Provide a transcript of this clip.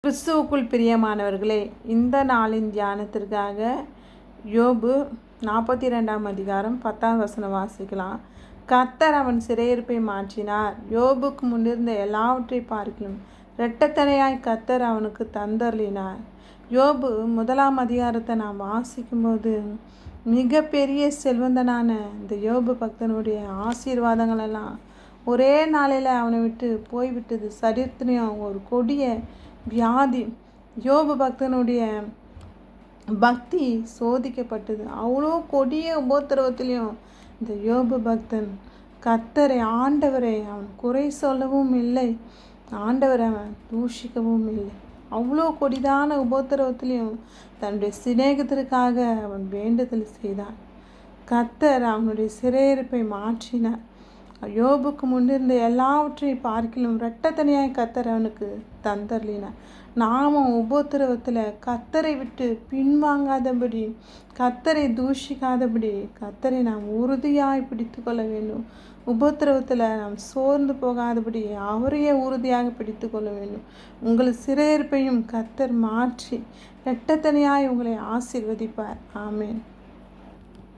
கிறிஸ்துவுக்குள் பிரியமானவர்களே, இந்த நாளின் தியானத்திற்காக யோபு 42ஆம் அதிகாரம் 10ஆம் வசனம் வாசிக்கலாம். கர்த்தர் அவன் சிறையிருப்பை மாற்றினார், யோபுக்கு முன்னிருந்த எல்லாவற்றை பார்க்கிலும் இரட்டத்தனையாய் கர்த்தர் அவனுக்கு தந்தருளினார். யோபு 1ஆம் அதிகாரத்தை நாம் வாசிக்கும்போது மிகப்பெரிய செல்வந்தனான இந்த யோபு பக்தனுடைய ஆசீர்வாதங்களெல்லாம் ஒரே நாளில் அவனை விட்டு போய்விட்டது. சரித்திரம் ஒரு கொடிய வியாதி. யோபு பக்தனுடைய பக்தி சோதிக்கப்பட்டது. அவ்வளோ கொடிய உபத்திரவத்திலையும் இந்த யோபு பக்தன் கர்த்தரை ஆண்டவரை அவன் குறை சொல்லவும் இல்லை, ஆண்டவரை அவன் தூஷிக்கவும் இல்லை. அவ்வளோ கொடிதான உபத்திரவத்திலையும் தன்னுடைய சிநேகத்திற்காக அவன் வேண்டுதல் செய்தான். கர்த்தர் அவனுடைய சிறையிருப்பை மாற்றினார். யோபுக்கு முன்னிருந்த எல்லாவற்றையும் பார்க்கிலும் இரட்டத்தனையாய் கர்த்தர் அவனுக்கு தந்தருளினார். நாமும் உபத்திரவத்தில் கர்த்தரை விட்டு பின்வாங்காதபடி, கர்த்தரை தூஷிக்காதபடி கர்த்தரை நாம் உறுதியாய் பிடித்து கொள்ள வேண்டும். உபத்திரவத்தில் நாம் சோர்ந்து போகாதபடி அவரையே உறுதியாக பிடித்து கொள்ள வேண்டும். உங்கள் சிறையிருப்பையும் கர்த்தர் மாற்றி இரட்டத்தனையாய் உங்களை ஆசீர்வதிப்பார். ஆமேன்.